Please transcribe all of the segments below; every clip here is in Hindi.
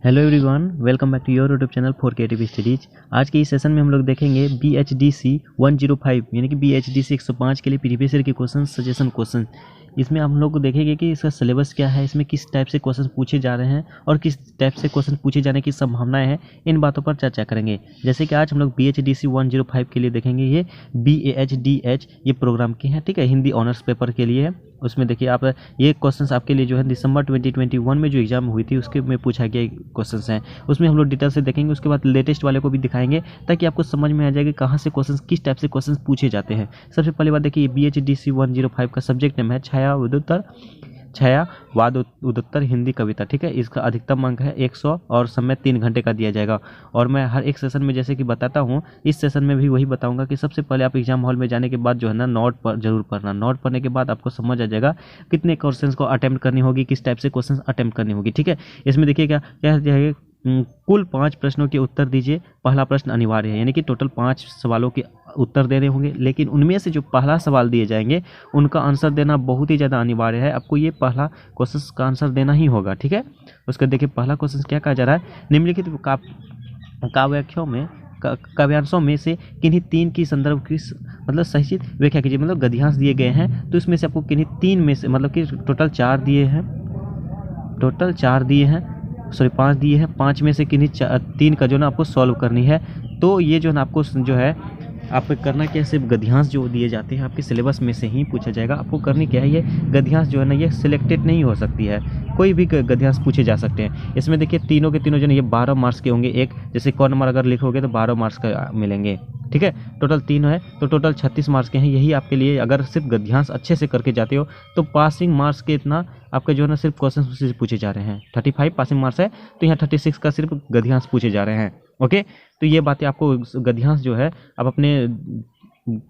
Hello everyone, welcome back to your YouTube channel for creative studies. आज के इस सेशन में हम लोग देखेंगे BHDC 105 यानी कि BHDC 105 के लिए प्रीवियस ईयर के क्वेश्चन सजेशन क्वेश्चन। इसमें हम लोग को देखेंगे कि इसका सिलेबस क्या है, इसमें किस टाइप से क्वेश्चन पूछे जा रहे हैं और किस टाइप से क्वेश्चन पूछे जाने की संभावनाएं हैं, इन बातों पर चर्चा करेंगे। जैसे कि आज हम लोग BHDC 105 के लिए देखेंगे, ये BAHDH ये प्रोग्राम के हैं, ठीक है, हिंदी ऑनर्स पेपर के लिए है। उसमें देखिए आप, ये क्वेश्चंस आपके लिए जो है दिसंबर 2021 में जो एग्जाम हुई थी उसके में पूछा गया क्वेश्चंस हैं, उसमें हम लोग डिटेल से देखेंगे। उसके बाद लेटेस्ट वाले को भी दिखाएंगे ताकि आपको समझ में आ जाएगा कहाँ से क्वेश्चंस, किस टाइप से क्वेश्चंस पूछे जाते हैं। सबसे पहली बात देखिए, BHDC 105 का सब्जेक्ट नेम है छायावाद उत्तर हिंदी कविता, ठीक है। इसका अधिकतम अंक है 100 और समय 3 घंटे का दिया जाएगा। और मैं हर एक सेशन में जैसे कि बताता हूँ, इस सेशन में भी वही बताऊंगा कि सबसे पहले आप एग्जाम हॉल में जाने के बाद जो है ना नोट पर जरूर पढ़ना। नोट पढ़ने के बाद आपको समझ आ जाएगा कितने क्वेश्चंस को अटेम्प्ट करनी होगी, किस टाइप से क्वेश्चन अटेम्प्ट करनी होगी, ठीक है। इसमें देखिए क्या क्या कुल 5 प्रश्नों के उत्तर दीजिए। पहला प्रश्न अनिवार्य है, यानी कि टोटल 5 सवालों के उत्तर देने होंगे, लेकिन उनमें से जो पहला सवाल दिए जाएंगे उनका आंसर देना बहुत ही ज़्यादा अनिवार्य है। आपको ये पहला क्वेश्चन का आंसर देना ही होगा, ठीक है। उसका देखिए पहला क्वेश्चन क्या कहा जा रहा है, निम्नलिखित काव्यांशों में से किन्हीं 3 की संदर्भ की मतलब सहित व्याख्या कीजिए। मतलब गद्यांश दिए गए हैं तो इसमें से आपको किन्हीं 3 में से, मतलब कि टोटल 4 दिए हैं, 5 दिए हैं, 5 में से किन्हीं 3 का जो ना आपको सॉल्व करनी है। तो ये जो ना आपको जो है आपको करना क्या है, सिर्फ गद्यांश जो दिए जाते हैं आपके सिलेबस में से ही पूछा जाएगा। आपको करनी क्या है, ये गद्यांश जो है ना ये सिलेक्टेड नहीं हो सकती है, कोई भी गद्यांश पूछे जा सकते हैं। इसमें देखिए तीनों के तीनों जो है ये 12 मार्क्स के होंगे। एक जैसे क नंबर अगर लिखोगे तो 12 मार्क्स का मिलेंगे, ठीक है। टोटल 3 है तो टोटल 36 मार्क्स के हैं। यही आपके लिए, अगर सिर्फ गद्यांश अच्छे से करके जाते हो तो पासिंग मार्क्स के इतना आपके जो है ना सिर्फ क्वेश्चन उसी से पूछे जा रहे हैं। 35 पासिंग मार्क्स है तो यहाँ 36 का सिर्फ गद्यांश पूछे जा रहे हैं, ओके। तो ये बातें आपको गद्यांश जो है, आप अपने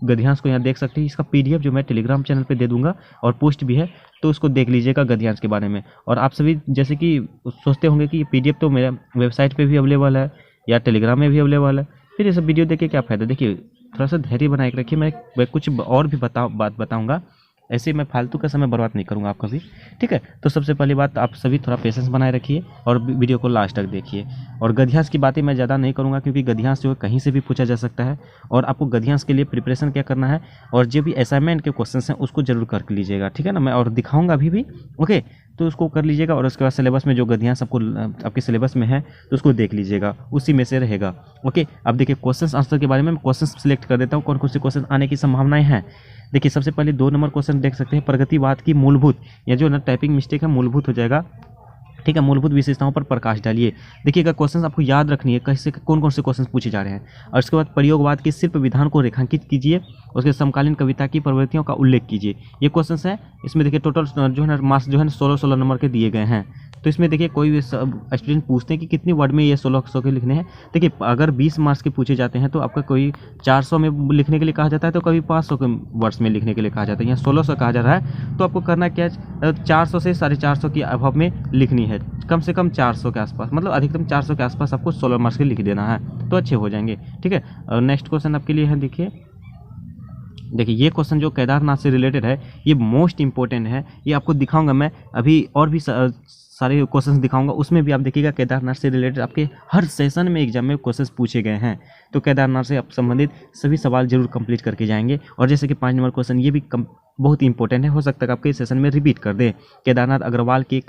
गद्यांश को यहाँ देख सकते हैं। इसका PDF जो मैं टेलीग्राम चैनल पे दे दूंगा और पोस्ट भी है, तो उसको देख लीजिएगा गद्यांश के बारे में। और आप सभी जैसे कि सोचते होंगे कि ये PDF तो मेरा वेबसाइट पे भी अवेलेबल है या टेलीग्राम में भी अवेलेबल है, फिर ये सब वीडियो देख के क्या फ़ायदा। देखिए थोड़ा सा धैर्य बनाए रखिए, मैं कुछ और भी बात बताऊँगा, ऐसे मैं फालतू का समय बर्बाद नहीं करूँगा आपका भी, ठीक है। तो सबसे पहली बात, आप सभी थोड़ा पेशेंस बनाए रखिए और वीडियो को लास्ट तक देखिए। और गद्यांश की बातें मैं ज़्यादा नहीं करूँगा क्योंकि गद्यांश जो है कहीं से भी पूछा जा सकता है और आपको गद्यांश के लिए प्रिपरेशन क्या करना है और जो भी असाइनमेंट के क्वेश्चंस हैं उसको जरूर कर लीजिएगा, ठीक है ना। मैं और दिखाऊँगा भी, ओके। तो उसको कर लीजिएगा और उसके बाद सिलेबस में जो गद्यांश आपको आपके सिलेबस में है तो उसको देख लीजिएगा, उसी में से रहेगा, ओके। अब देखिए क्वेश्चन आंसर के बारे में मैं क्वेश्चन सिलेक्ट कर देता हूँ, कौन कौन से क्वेश्चन आने की संभावनाएं हैं। देखिए सबसे पहले 2 नंबर क्वेश्चन देख सकते हैं, प्रगतिवाद की मूलभूत, या जो ना टाइपिंग मिस्टेक है मूलभूत हो जाएगा, ठीक है। मूलभूत विशेषताओं पर प्रकाश डालिए। देखिएगा क्वेश्चन आपको याद रखनी है कैसे, कौन कौन से क्वेश्चन पूछे जा रहे हैं। और उसके बाद प्रयोगवाद के शिल्प विधान को रेखांकित कीजिए, उसके समकालीन कविता की प्रवृत्तियों का उल्लेख कीजिए। ये क्वेश्चन है। इसमें देखिए टोटल जो है ना मार्क्स जो है 16 नंबर के दिए गए हैं। तो इसमें देखिए कोई भी स्टूडेंट पूछते हैं कि कितनी वर्ड में ये 1600 के लिखने हैं। देखिए अगर 20 मार्क्स के पूछे जाते हैं तो आपका कोई 400 में लिखने के लिए कहा जाता है, तो कभी 500 के वर्ड्स में लिखने के लिए कहा जाता है। यहाँ 1600 कहा जा रहा है, तो आपको करना क्या है, 400 से 450 की अभाव में लिखनी है, कम से कम 400 के आसपास, मतलब अधिकतम 400 के आसपास आपको 16 मार्क्स के लिख देना है, तो अच्छे हो जाएंगे, ठीक है। और नेक्स्ट क्वेश्चन आपके लिए है, देखिए ये क्वेश्चन जो केदारनाथ से रिलेटेड है, ये मोस्ट इंपॉर्टेंट है। ये आपको दिखाऊंगा मैं अभी, और भी सारे क्वेश्चंस दिखाऊंगा, उसमें भी आप देखिएगा केदारनाथ से रिलेटेड आपके हर सेशन में एग्जाम में क्वेश्चंस पूछे गए हैं। तो केदारनाथ से आप संबंधित सभी सवाल जरूर कंप्लीट करके जाएंगे। और जैसे कि 5 नंबर क्वेश्चन, ये भी बहुत ही इंपॉर्टेंट है, हो सकता है आपके इस सेशन में रिपीट कर दे। केदारनाथ अग्रवाल के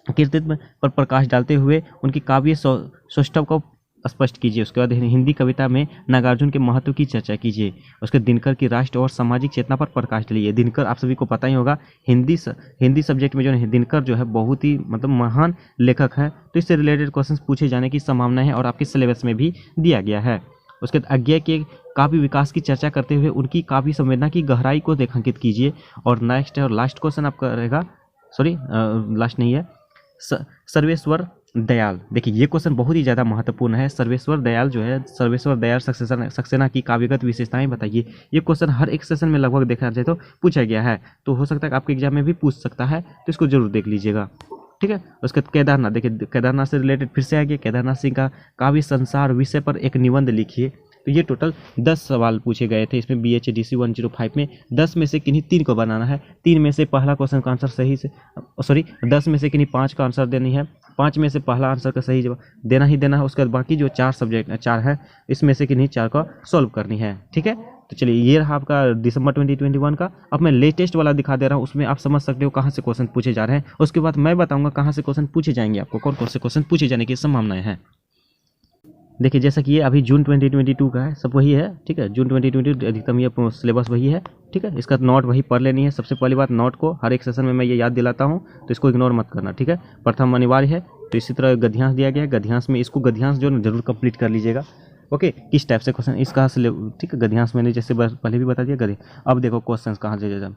कृतित्व पर प्रकाश डालते हुए उनकी काव्य सौष्ठव को स्पष्ट कीजिए। उसके बाद हिंदी कविता में नागार्जुन के महत्व की चर्चा कीजिए। उसके दिनकर की राष्ट्र और सामाजिक चेतना पर प्रकाश डालिए। दिनकर आप सभी को पता ही होगा, हिंदी सब्जेक्ट में जो है दिनकर जो है बहुत ही मतलब महान लेखक है, तो इससे रिलेटेड क्वेश्चन पूछे जाने की संभावना है और आपके सिलेबस में भी दिया गया है। उसके बाद अज्ञा के काव्य विकास की चर्चा करते हुए उनकी काव्य संवेदना की गहराई को रेखांकित कीजिए। और नेक्स्ट और लास्ट क्वेश्चन आपका रहेगा, लास्ट नहीं है, सर्वेश्वर दयाल। देखिए ये क्वेश्चन बहुत ही ज़्यादा महत्वपूर्ण है। सर्वेश्वर दयाल सक्सेना की काव्यगत विशेषताएं बताइए। ये क्वेश्चन हर एक सेशन में लगभग देखा जाए तो पूछा गया है, तो हो सकता है कि आपके एग्जाम में भी पूछ सकता है, तो इसको जरूर देख लीजिएगा, ठीक है। उसके केदारनाथ, देखिए केदारनाथ से रिलेटेड फिर से आ गया, केदारनाथ सिंह का काव्य संसार विषय पर एक निबंध लिखिए। तो ये टोटल 10 सवाल पूछे गए थे इसमें BHDC 105 में। 10 में से किन्हीं 3 को बनाना है, 3 में से पहला क्वेश्चन का आंसर सही से 10 में से किन्हीं 5 का आंसर देनी है, 5 में से पहला आंसर का सही जवाब देना ही देना है। उसके बाद बाकी जो 4 है इसमें से किन्हीं 4 का सॉल्व करनी है। ठीक है, तो चलिए ये रहा आपका दिसंबर 2021 का। अब मैं लेटेस्ट वाला दिखा दे रहा हूँ, उसमें आप समझ सकते हो कहाँ से क्वेश्चन पूछे जा रहे हैं। उसके बाद मैं बताऊंगा कहाँ से क्वेश्चन पूछे जाएंगे, आपको कौन कौन से क्वेश्चन पूछे जाने की संभावनाएं हैं। देखिए जैसा कि ये अभी जून 2022 का है, सब वही है। ठीक है, जून 2022 अधिकतम ये सिलेबस वही है। ठीक है, इसका नोट वही पढ़ लेनी है। सबसे पहली बात, नोट को हर एक सेशन में मैं ये याद दिलाता हूँ, तो इसको इग्नोर मत करना। ठीक है, प्रथम अनिवार्य है। तो इसी तरह गद्यांश दिया गया है, गद्यांश में इसको गद्यांश जो जरूर कंप्लीट कर लीजिएगा। ओके, किस टाइप से क्वेश्चन इसका ठीक है, गद्यांश मैंने जैसे पहले भी बता दिया गद्यांश। अब देखो क्वेश्चन कहाँ से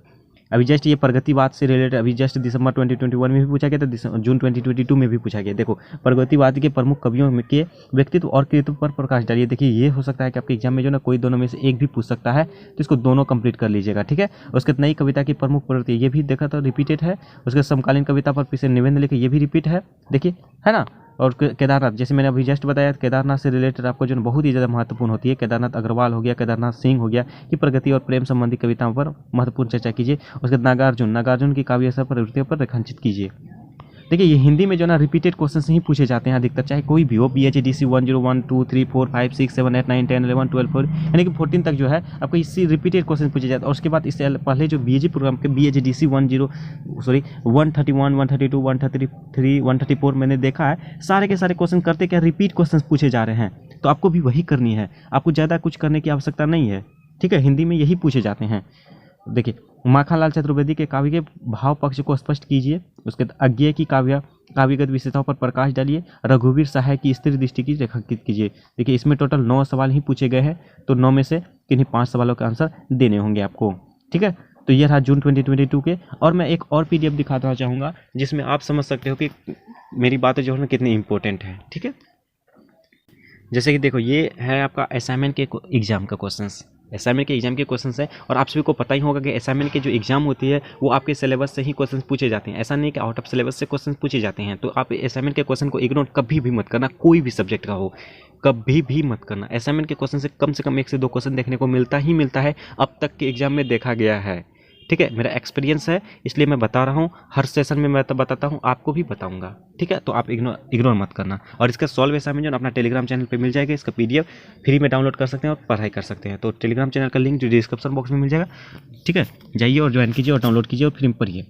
अभी जस्ट ये प्रगतिवाद से रिलेटेड अभी जस्ट दिसंबर 2021 में भी पूछा गया था, जून 2022 में भी पूछा गया। देखो, प्रगतिवाद के प्रमुख कवियों के व्यक्तित्व और कृतित्व पर प्रकाश डालिए। देखिए ये हो सकता है कि आपके एग्जाम में जो ना कोई दोनों में से एक भी पूछ सकता है, तो इसको दोनों कंप्लीट कर लीजिएगा। ठीक है, उसके नई कविता की प्रमुख प्रवृत्ति ये भी देखा तो रिपीटेड है। उसके समकालीन कविता पर पीछे निबंध लिखे, ये भी रिपीट है। देखिए है ना। और केदारनाथ, जैसे मैंने अभी जस्ट बताया, केदारनाथ से रिलेटेड आपको जो बहुत ही ज़्यादा महत्वपूर्ण होती है, केदारनाथ अग्रवाल हो गया, केदारनाथ सिंह हो गया, कि प्रगति और प्रेम संबंधी कविताओं पर महत्वपूर्ण चर्चा कीजिए। उसके बाद नागार्जुन की काव्य असर प्रवृत्तियों पर रेखांकित कीजिए। देखिए ये हिंदी में जो ना रिपीटेड क्वेश्चन ही पूछे जाते हैं अधिकतर, चाहे कोई भी हो, BHDC 101 2 3 4 5 6 7 8 9 10 11 12 4 यानी कि 14 तक जो है आपको इसी रिपीटेड क्वेश्चन पूछे जाते हैं। और उसके बाद इससे पहले जो BG प्रोग्राम के BHDC 131 132 133 134 मैंने देखा है, सारे के सारे क्वेश्चन करते क्या रिपीट क्वेश्चन पूछे जा रहे हैं। तो आपको भी वही करनी है, आपको ज़्यादा कुछ करने की आवश्यकता नहीं है। ठीक है, हिंदी में यही पूछे जाते हैं। देखिए, माखनलाल चतुर्वेदी के काव्य के भाव पक्ष को स्पष्ट कीजिए। उसके अज्ञेय की काव्यगत विशेषताओं पर प्रकाश डालिए। रघुवीर सहाय की स्थिर दृष्टि की रेखांकित कीजिए। देखिए इसमें टोटल 9 सवाल ही पूछे गए हैं, तो 9 में से किन्हीं 5 सवालों के आंसर देने होंगे आपको। ठीक है, तो ये रहा जून 2022 के। और मैं एक और PDF दिखाना चाहूँगा जिसमें आप समझ सकते हो कि मेरी बातें जो है कितनी इंपॉर्टेंट है। ठीक है, जैसे कि देखो ये है आपका असाइनमेंट के एग्जाम का क्वेश्चंस, असाइनमेंट के एग्जाम के क्वेश्चंस है। और आप सभी को पता ही होगा कि असाइनमेंट के जो एग्जाम होती है वो आपके सिलेबस से ही क्वेश्चंस पूछे जाते हैं। ऐसा नहीं कि आउट ऑफ सिलेबस से क्वेश्चंस पूछे जाते हैं। तो आप असाइनमेंट के क्वेश्चन को इग्नोर कभी भी मत करना, कोई भी सब्जेक्ट का हो, कभी भी मत करना। असाइनमेंट के क्वेश्चन से कम 1 से 2 क्वेश्चन देखने को मिलता है, अब तक के एग्जाम में देखा गया है। ठीक है, मेरा एक्सपीरियंस है इसलिए मैं बता रहा हूँ। हर सेशन में मैं तो बताता हूँ, आपको भी बताऊंगा। ठीक है, तो आप इग्नोर मत करना। और इसका सॉल्व असाइनमेंट जो अपना टेलीग्राम चैनल पे मिल जाएगा, इसका PDF फ्री में डाउनलोड कर सकते हैं और पढ़ाई कर सकते हैं। तो टेलीग्राम चैनल का लिंक जो डिस्क्रिप्शन बॉक्स में मिल जाएगा। ठीक है, जाइए और ज्वाइन कीजिए और डाउनलोड कीजिए और फ्री में पढ़िए।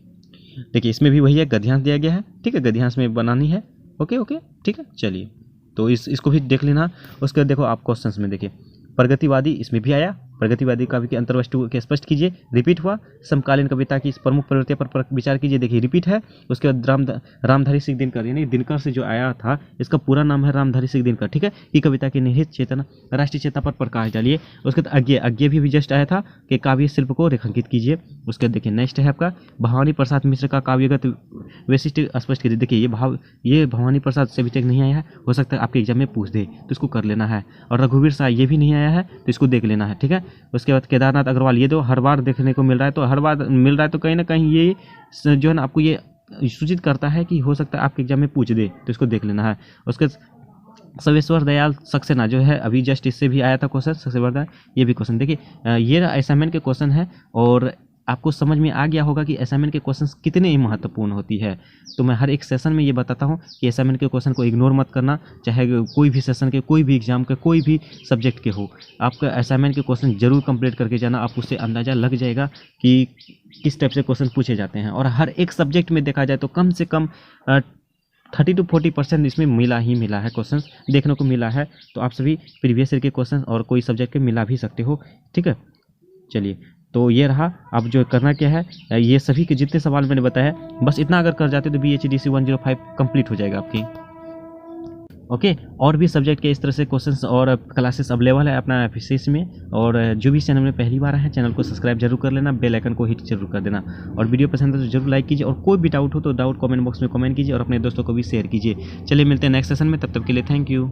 देखिए इसमें भी वही है, गद्यांश दिया गया है। ठीक है, गद्यांश में बनानी है। ओके, ठीक है, चलिए तो इसको भी देख लेना। उसके बाद देखो आप क्वेश्चंस में देखिए, प्रगतिवादी इसमें भी आया, प्रगतिवादी काव्य के अंतर्वस्तु के स्पष्ट कीजिए, रिपीट हुआ। समकालीन कविता की प्रमुख प्रवृत्तियों पर विचार कीजिए, देखिए रिपीट है। उसके बाद रामधारी सिंह दिनकर, यानी दिनकर से जो आया था, इसका पूरा नाम है रामधारी सिंह दिनकर। ठीक है, की कविता की निहित चेतना, राष्ट्रीय चेतना पर प्रकाश डालिए। उसके बाद अज्ञेय भी जस्ट आया था कि काव्य शिल्प को रेखांकित कीजिए। उसके बाद देखिए नेक्स्ट है आपका भवानी प्रसाद मिश्र का काव्यगत वैशिष्ट स्पष्ट कीजिए। देखिए ये भवानी प्रसाद से भी टेक नहीं आया है, हो सकता है आपके एग्जाम में पूछ दे, तो इसको कर लेना है। और रघुवीर साहय ये भी नहीं आया है, तो इसको देख लेना है। ठीक है, उसके बाद केदारनाथ अग्रवाल, ये तो हर बार देखने को मिल रहा है, तो हर बार मिल रहा है तो कहीं ना कहीं ये जो है ना आपको ये सूचित करता है कि हो सकता है आपके एग्जाम में पूछ दे, तो इसको देख लेना है। उसके सर्वेश्वर दयाल सक्सेना जो है अभी जस्ट इससे भी आया था क्वेश्चन, सर्वेश्वर दयाल, ये भी क्वेश्चन देखिए ये असाइनमेंट के क्वेश्चन है। और आपको समझ में आ गया होगा कि असाइनमेंट के क्वेश्चंस कितने ही महत्वपूर्ण होती है। तो मैं हर एक सेशन में ये बताता हूँ कि असाइनमेंट के क्वेश्चन को इग्नोर मत करना, चाहे कोई भी सेशन के, कोई भी एग्जाम के, कोई भी सब्जेक्ट के हो, आपका असाइनमेंट के क्वेश्चन जरूर कंप्लीट करके जाना। आप उससे अंदाज़ा लग जाएगा कि किस टाइप से क्वेश्चन पूछे जाते हैं। और हर एक सब्जेक्ट में देखा जाए तो कम से कम 30 to 40% इसमें मिला है, क्वेश्चन देखने को मिला है। तो आप सभी प्रीवियस ईयर के क्वेश्चन और कोई सब्जेक्ट के मिला भी सकते हो। ठीक है, चलिए तो ये रहा। अब जो करना क्या है, ये सभी के जितने सवाल मैंने बताया, बस इतना अगर कर जाते तो BHDC 105 कंप्लीट हो जाएगा आपकी। ओके, और भी सब्जेक्ट के इस तरह से क्वेश्चंस और क्लासेस अवेलेबल है अपना FCS में। और जो भी चैनल में पहली बार है, चैनल को सब्सक्राइब जरूर कर लेना, बेल आइकन को हिट जरूर कर देना। और वीडियो पसंद है तो जरूर लाइक कीजिए, और कोई भी डाउट हो तो डाउट कमेंट बॉक्स में कमेंट कीजिए और अपने दोस्तों को भी शेयर कीजिए। चलिए मिलते हैं नेक्स्ट सेशन में, तब तक के लिए थैंक यू।